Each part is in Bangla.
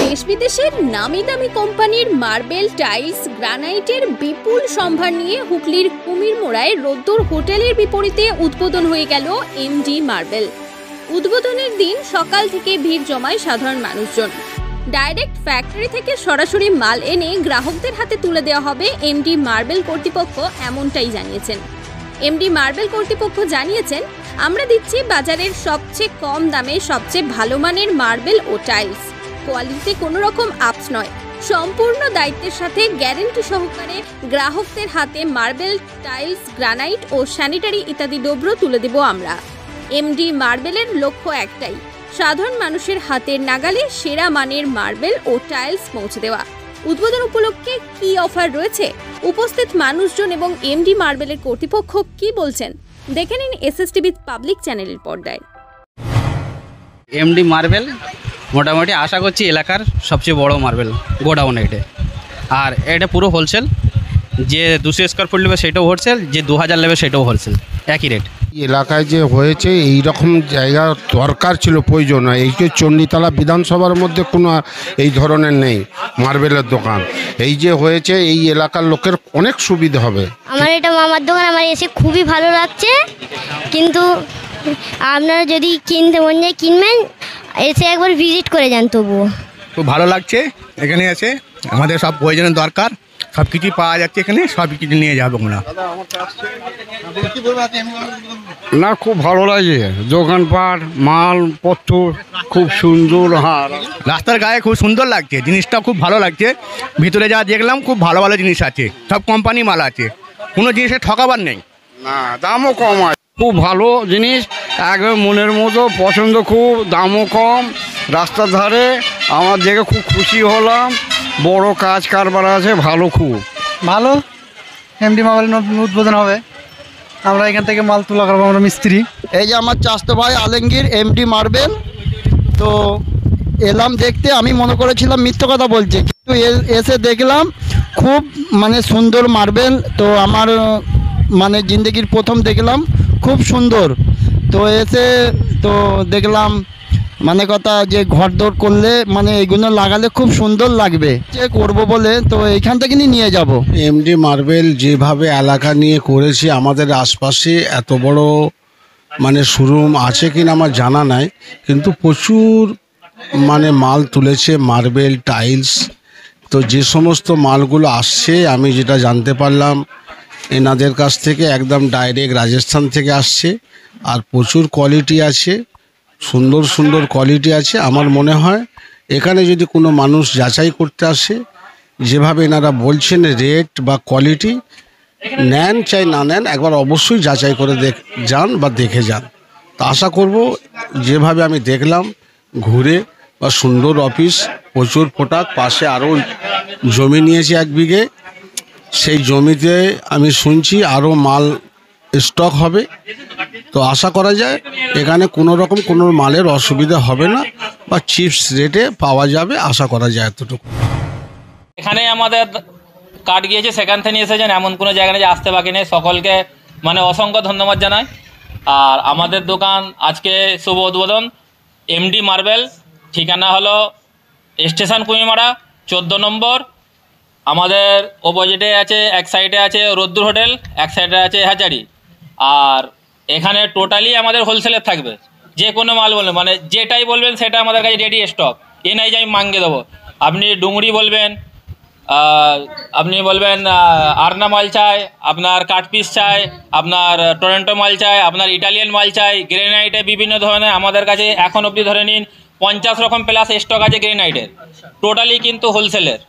দেশ বিদেশের নামি দামি কোম্পানির মার্বেল, টাইলস, গ্রানাইটের বিপুল সম্ভার নিয়ে হুগলির কুমিরমোড়ায় রোদ্দুর হোটেলের বিপরীতে উদ্বোধন হয়ে গেল এমডি মার্বেল। উদ্বোধনের দিন সকাল থেকে ভিড় জমায় সাধারণ মানুষজন। ডাইরেক্ট ফ্যাক্টরি থেকে সরাসরি মাল এনে গ্রাহকদের হাতে তুলে দেওয়া হবে এমডি মার্বেল কর্তৃপক্ষ, এমনটাই জানিয়েছেন। এমডি মার্বেল কর্তৃপক্ষ জানিয়েছেন, আমরা দিচ্ছি বাজারের সবচেয়ে কম দামে সবচেয়ে ভালো মানের মার্বেল ও টাইলস। কোয়ালিটিতে কোনো রকম আপস নয়, সম্পূর্ণ দায়িত্বের সাথে গ্যারেন্টি সহকারে গ্রাহকদের হাতে মার্বেল, টাইলস, গ্রানাইট ও স্যানিটারি ইত্যাদি দ্রব্য তুলে দেব আমরা। এমডি মার্বেলের লক্ষ্য একটাই, সাধারণ মানুষের হাতের নাগালে সেরা মানের মার্বেল ও টাইলস পৌঁছে দেওয়া। উদ্বোধন উপলক্ষে কি অফার রয়েছে, উপস্থিত মানুষজন এবং এমডি মার্বেলের কর্তৃপক্ষ কি বলছেন, দেখে নিন এসএসটিভি পাবলিক চ্যানেলের পর্দায়। এমডি মার্বেল মোটামুটি আশা করছি এলাকার সবচেয়ে বড় মার্বেল গোডাউন এটা, আর এটা পুরো হোলসেল। যে 200 স্কোয়ার ফুট নেবে সেটাও হোলসেল, যে 2000 নেবে সেটাও হোলসেল, একই রেট। এলাকায় যে হয়েছে এই রকম জায়গা দরকার ছিল, প্রয়োজন। এই যে চণ্ডীতলা বিধানসভার মধ্যে কোনো এই ধরনের নেই মার্বেলের দোকান। এই যে হয়েছে এই এলাকার লোকের অনেক সুবিধা হবে। আমার এটা মামার দোকান, আমার এসে খুবই ভালো লাগছে। কিন্তু আপনারা যদি কিনতে মন যায় কিনবেন, এসে একবার ভিজিট করে যান। তবুও খুব ভালো লাগছে এখানে এসে, আমাদের সব প্রয়োজনের দরকার সব কিছুই পাওয়া যাচ্ছে এখানে, সব কিছু নিয়ে যাবো আমরা। না, খুব ভালো লাগে দোকানপাট, মালপত্র খুব সুন্দর। হ্যাঁ, রাস্তার গায়ে খুব সুন্দর লাগছে, জিনিসটা খুব ভালো লাগছে। ভিতরে যা দেখলাম খুব ভালো ভালো জিনিস আছে, সব কোম্পানি মাল আছে, কোনো জিনিসে ঠকাবার নেই। না, দামও কম আছে, খুব ভালো জিনিস, একদম মনের মতো পছন্দ, খুব দামও কম। রাস্তার ধারে আমার দেখে খুব খুশি হলাম, বড় কাজ কারবার আছে, ভালো, খুব ভালো। এমডি মার্বেল উদ্বোধন হবে, আমরা এখান থেকে মাল তোলা করবো, আমরা মিস্ত্রি। এই যে আমার চাচতো ভাই আলমগীর এমডি মার্বেল, তো এলাম দেখতে। আমি মনে করেছিলাম মিথ্যে কথা বলছে, কিন্তু এসে দেখলাম খুব মানে সুন্দর মার্বেল। তো আমার মানে জিন্দগির প্রথম দেখলাম, খুব সুন্দর। তো এসে তো দেখলাম মানে কথা যে ঘরদোর করলে মানে এগুলো লাগালে খুব সুন্দর লাগবে, যে করবো বলে তো এইখান থেকে নিয়ে যাব। এমডি মার্বেল যেভাবে এলাকা নিয়ে করেছে, আমাদের আশপাশে এত বড় মানে শোরুম আছে কিনা আমার জানা নাই, কিন্তু প্রচুর মানে মাল তুলেছে মার্বেল, টাইলস। তো যে সমস্ত মালগুলো আসছে আমি যেটা জানতে পারলাম এনাদের কাছ থেকে, একদম ডাইরেক্ট রাজস্থান থেকে আসছে, আর প্রচুর কোয়ালিটি আছে, সুন্দর সুন্দর কোয়ালিটি আছে। আমার মনে হয় এখানে যদি কোনো মানুষ যাচাই করতে আসে, যেভাবে এনারা বলছেন রেট বা কোয়ালিটি, নেন চাই না নেন, একবার অবশ্যই যাচাই করে যান বা দেখে যান। তা আশা করব যেভাবে আমি দেখলাম ঘুরে, বা সুন্দর অফিস, প্রচুর প্রোডাক্ট, পাশে আরও জমি নিয়েছে 1 বিঘে, সেই জমিতে আমি শুনছি আরও মাল স্টক হবে। তো আশা করা যায় এখানে কোনো রকম কোনো মালের অসুবিধা হবে না, বা চিপস রেটে পাওয়া যাবে, আশা করা যায় এতটুকু। এখানে আমাদের কার্ড গিয়েছে, সেখান থেকে নিয়ে এসেছেন, এমন কোনো জায়গায় যে আসতে বাকি নেই। সকলকে মানে অসংখ্য ধন্যবাদ জানাই। আর আমাদের দোকান আজকে শুভ উদ্বোধন, এমডি মার্বেল, ঠিকানা হলো স্টেশন কুমিরমারা 14 নম্বর। আমাদের অপোজিটে আছে, এক সাইডে আছে রোদ্দুর হোটেল, এক সাইডে আছে হাজারি। আর এখানে টোটালি আমাদের হোলসেলের থাকবে, যে কোনো মাল বলবেন, মানে যেটাই বলবেন সেটা আমাদের কাছে রেডি স্টক। এ নাই যে আমি মাঙ্গে দেবো। আপনি ডুংরি বলবেন, আপনি বলবেন আরনা মাল চাই, আপনার কাঠপিস চাই, আপনার টরেন্টো মাল চাই, আপনার ইটালিয়ান মাল চাই, গ্রেনাইটে বিভিন্ন ধরনের আমাদের কাছে এখন অবধি ধরে নিন 50 রকম প্লাস স্টক আছে গ্রেনাইটের। টোটালি কিন্তু হোলসেলের,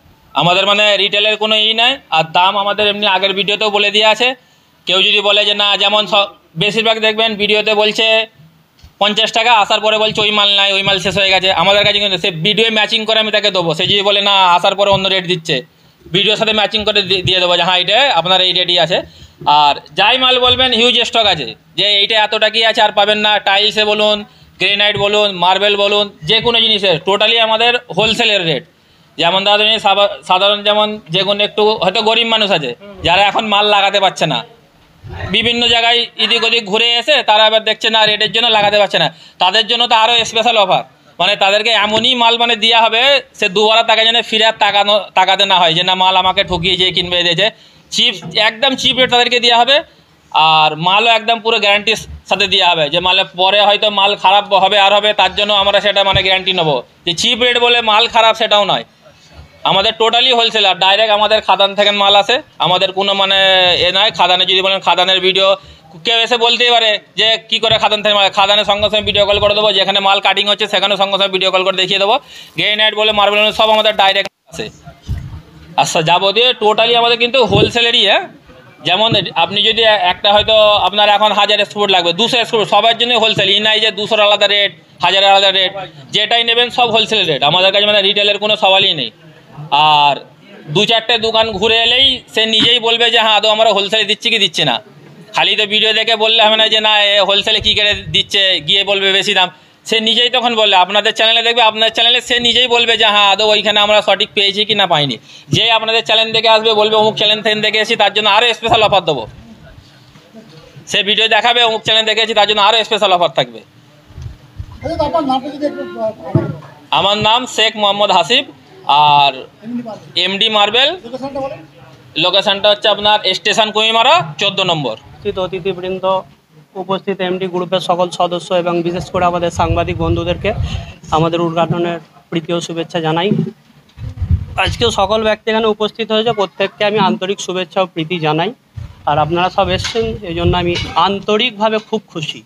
আমাদের মানে রিটেলের কোনো নাই। আর দাম আমাদের এমনি আগের ভিডিওতেও বলে দিয়ে আছে। কেউ যদি বলে যে না, যেমন বেশিরভাগ দেখবেন ভিডিওতে বলছে 50 টাকা, আসার পরে বলছে ওই মাল নাই, ওই মাল শেষ হয়ে গেছে। আমাদের কাছে কিন্তু সে ভিডিও ম্যাচিং করে আমি তাকে দেবো। সে যদি বলে না, আসার পরে অন্য রেট দিচ্ছে, ভিডিওর সাথে ম্যাচিং করে দিয়ে দেবো যে হ্যাঁ এইটা আপনার এই রেটই আছে। আর যাই মাল বলবেন হিউজ স্টক আছে, যে এইটা এতটা কি আছে আর পাবেন না। টাইলসে বলুন, গ্রেনাইট বলুন, মার্বেল বলুন, যে কোনো জিনিসের টোটালি আমাদের হোলসেলের রেট। যেমন দাদা সাধারণ, যেমন যে কোনো একটু হয়তো গরিব মানুষ আছে যারা এখন মাল লাগাতে পারছে না, বিভিন্ন জায়গায় এদিক ওদিক ঘুরে এসে তারা আবার দেখছে না রেটের জন্য লাগাতে পারছে না, তাদের জন্য তো আরও স্পেশাল অফার। মানে তাদেরকে এমনই মাল মানে দেওয়া হবে, সে দুবারা তাকে যেন ফিরে আর তাকাতে না হয় যে না মাল আমাকে ঠকিয়েছে কিনবে দিয়েছে। চিপ একদম চিপ রেট তাদেরকে দেওয়া হবে, আর মালও একদম পুরো গ্যারান্টির সাথে দেওয়া হবে যে মালে পরে হয়তো মাল খারাপ হবে আর হবে, তার জন্য আমরা সেটা মানে গ্যারান্টি নেবো। যে চিপ রেট বলে মাল খারাপ সেটাও নয়, আমাদের টোটালি হোলসেলার, ডাইরেক্ট আমাদের খাদান থেকে মাল আসে, আমাদের কোনো মানে নয়। খাদানে যদি বলেন খাদানের ভিডিও কেউ এসে বলতেই পারে যে কী করে খাদান থেকে মাল, খাদানের সঙ্গে সঙ্গে ভিডিও কল করে দেবো, যেখানে মাল কাটিং হচ্ছে সেখানে সঙ্গে সঙ্গে ভিডিও কল করে দেখিয়ে দেবো। গ্রেনাইট বলে মার্বেল সব আমাদের ডাইরেক্ট আসে। আচ্ছা যাবতীয় টোটালি আমাদের কিন্তু হোলসেলেরই। যেমন আপনি যদি একটা হয়তো আপনার এখন 1000 স্ক্রু লাগবে, 200 স্ক্রু সবার জন্য হোলসেল, নাই যে 200 আলাদা রেট 1000 আলাদা রেট, যেটাই নেবেন সব হোলসেল রেট আমাদের কাছে, মানে রিটেলের কোনো সওয়ালই নেই। আর 2-4টে দোকান ঘুরে এলেই সে নিজেই বলবে যে হ্যাঁ আদৌ আমরা হোলসেলে দিচ্ছি কি দিচ্ছি না। খালি তো ভিডিও দেখে বললে হবে না যে না হোলসেলে কী করে দিচ্ছে, গিয়ে বলবে বেশি দাম, সে নিজেই তখন বললে আপনাদের চ্যানেলে দেখবে, আপনার চ্যানেলে সে নিজেই বলবে যে হ্যাঁ আদৌ ওইখানে আমরা সঠিক পেয়েছি কি না পাইনি। যে আপনাদের চ্যানেল দেখে আসবে বলবে অমুক চ্যানেল থেকে দেখে এসেছি তার জন্য আরও স্পেশাল অফার দেবো, সে ভিডিও দেখাবে অমুক চ্যানেল দেখেছি তার জন্য আরও স্পেশাল অফার থাকবে। আমার নাম শেখ মোহাম্মদ হাসিব, আর এমডি মার্বেল, লোকেশনটা হচ্ছে আপনার স্টেশন কুমিমারা 14 নম্বর। অতিথিবৃন্দ, উপস্থিত এমডি গ্রুপের সকল সদস্য এবং বিশেষ করে আমাদের সাংবাদিক বন্ধুদেরকে আমাদের উদ্ঘাটনের প্রীতি ও শুভেচ্ছা জানাই। আজকেও সকল ব্যক্তি এখানে উপস্থিত হয়েছে, প্রত্যেককে আমি আন্তরিক শুভেচ্ছা ও প্রীতি জানাই। আর আপনারা সব এসছেন এই জন্য আমি আন্তরিকভাবে খুব খুশি।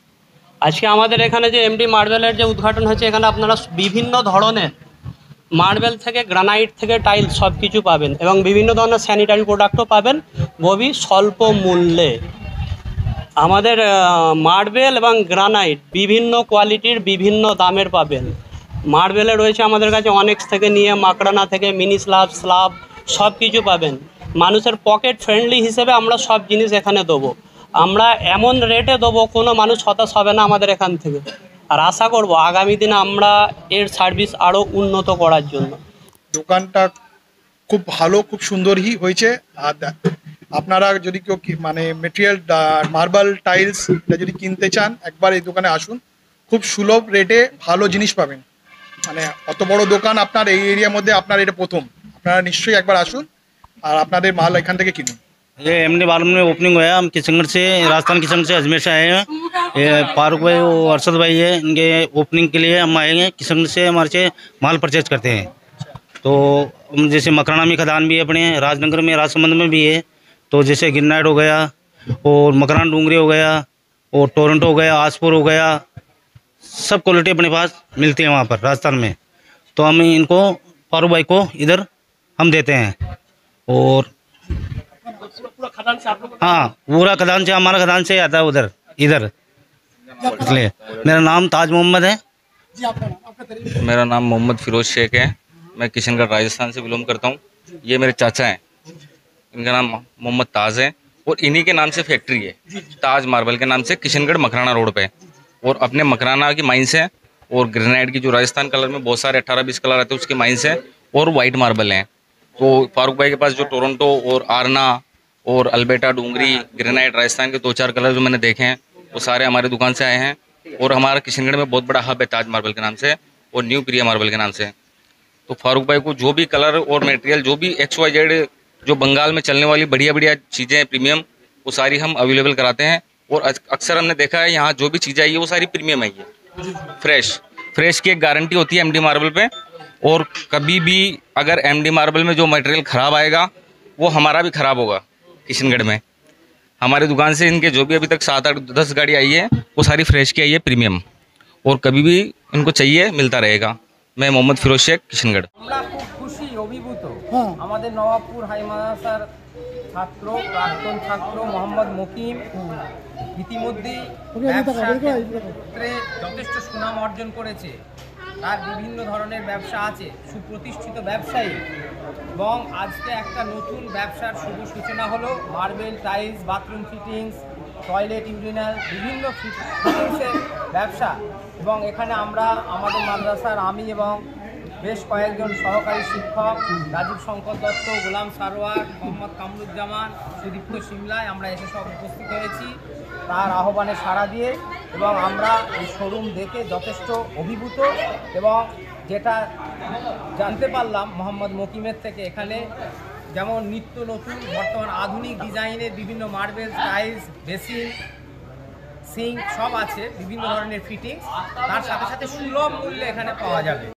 আজকে আমাদের এখানে যে এমডি মার্বেলের যে উদ্ঘাটন হয়েছে, এখানে আপনারা বিভিন্ন ধরনের মার্বেল থেকে গ্রানাইট থেকে টাইলস সব কিছু পাবেন এবং বিভিন্ন ধরনের স্যানিটারি প্রোডাক্টও পাবেন খুবই স্বল্প মূল্যে। আমাদের মার্বেল এবং গ্রানাইট বিভিন্ন কোয়ালিটির বিভিন্ন দামের পাবেন। মার্বেলে রয়েছে আমাদের কাছে অনেক্স থেকে নিয়ে মাকড়ানা থেকে মিনি স্ল্যাব সব কিছু পাবেন। মানুষের পকেট ফ্রেন্ডলি হিসেবে আমরা সব জিনিস এখানে দেবো, আমরা এমন রেটে দেবো কোনো মানুষ হতাশ হবে না আমাদের এখান থেকে। আর আশা করব আগামী দিনে আমরা এর সার্ভিস আরও উন্নত করার জন্য। দোকানটা খুব ভালো, খুব সুন্দরই হয়েছে। আর আপনারা যদি কেউ মানে মেটেরিয়াল মার্বেল টাইলস যদি কিনতে চান একবার এই দোকানে আসুন, খুব সুলভ রেটে ভালো জিনিস পাবেন। মানে অত বড় দোকান আপনার এই এরিয়ার মধ্যে আপনার এটা প্রথম, আপনারা নিশ্চয়ই একবার আসুন আর আপনাদের মাল এখান থেকে কিনুন। ये एमडी मार्बल में ओपनिंग हुआ है। हम किशनगढ़ से, राजस्थान किशनगढ़ से, अजमेर से आए हैं। ये फारूक भाई और अरशद भाई है, इनके ओपनिंग के लिए हम आए हैं। किशनगढ़ से हमारे से माल परचेज करते हैं। तो जैसे मकराना में खदान भी है अपने, राजनगर में राजसमंद में भी है। तो जैसे गिरनाइट हो गया और मकरान डूंगरी हो गया और टोरंटो हो गया, आसपुर हो गया, सब क्वालिटी अपने पास मिलती है वहाँ पर राजस्थान में। तो हम इनको फारूक भाई को इधर हम देते हैं। और हाँ, पूरा खदान से, हमारा खदान से आता है उधर इधर, इसलिए मेरा नाम ताज मोहम्मद है। मेरा नाम मोहम्मद फिरोज शेख है। मैं किशनगढ़ राजस्थान से बिलोंग करता हूँ। ये मेरे चाचा हैं, इनका नाम मोहम्मद ताज है और इन्हीं के नाम से फैक्ट्री है, ताज मार्बल के नाम से, किशनगढ़ मकराना रोड पे। और अपने मकराना की माइंस है और ग्रेनाइट की जो राजस्थान कलर में बहुत सारे 18-20 कलर आते हैं उसकी माइंस है, और वाइट मार्बल हैं। तो फारूक भाई के पास जो टोरंटो और आरना और अल्बर्टा डूंगरी ग्रेनाइट राजस्थान के 2-4 कलर जो मैंने देखे हैं वो सारे हमारे दुकान से आए हैं। और हमारा किशनगढ़ में बहुत बड़ा हब है ताज मार्बल के नाम से और न्यू प्रिया मार्बल के नाम से। तो फारूक भाई को जो भी कलर और मटेरियल, जो भी XYZ जो बंगाल में चलने वाली बढ़िया बढ़िया चीज़ें हैं प्रीमियम, वो सारी हम अवेलेबल कराते हैं। और अक्सर हमने देखा है यहाँ जो भी चीज़ें आई है वो सारी प्रीमियम आई है, फ्रेश की एक गारंटी होती है एमडी मार्बल पे। और कभी भी अगर एमडी मार्बल में जो मटेरियल ख़राब आएगा वो हमारा भी ख़राब होगा। किशनगढ़ में हमारी दुकान से इनके जो भी अभी तक 7-8-10 गाड़ी आई है वो सारी फ्रेश की आई है प्रीमियम, और कभी भी इनको चाहिए मिलता रहेगा। मैं मोहम्मद फिरोज शेख, किशनगढ़। খুব খুশি, অভিভূত। আমাদের নবাবপুর হাই মাদ্রাসার ছাত্র, প্রাক্তন ছাত্র মোহাম্মদ মকিম ইতিমধ্যেই ব্যবসার ক্ষেত্রে যথেষ্ট সুনাম অর্জন করেছে। তার বিভিন্ন ধরনের ব্যবসা আছে, সুপ্রতিষ্ঠিত ব্যবসায়ী, এবং আজকে একটা নতুন ব্যবসার শুভ সূচনা হলো। Marble tiles, bathroom fittings, toilet urinal, বিভিন্ন ফিটিংসের ব্যবসা। এবং এখানে আমরা আমাদের মাদ্রাসার আমি এবং বেশ কয়েকজন সহকারী শিক্ষক, রাজীব শঙ্কর দত্ত, গোলাম সারোয়ার, মোহাম্মদ কামরুজ্জামান, সুদীপ্ত সিমলায় আমরা এসে সব উপস্থিত হয়েছি। তার আহ্বানে সাড়া দিয়ে এবং আমরা এই শোরুম দেখে যথেষ্ট অভিভূত এবং যেটা জানতে পারলাম মোহাম্মদ মকিমের থেকে, এখানে যেমন নিত্য নতুন বর্তমান আধুনিক ডিজাইনের বিভিন্ন মার্বেল, টাইলস, বেসিন, সিঙ্ক সব আছে, বিভিন্ন ধরনের ফিটিংস, তার সাথে সাথে সুলভ মূল্যে এখানে পাওয়া যাবে।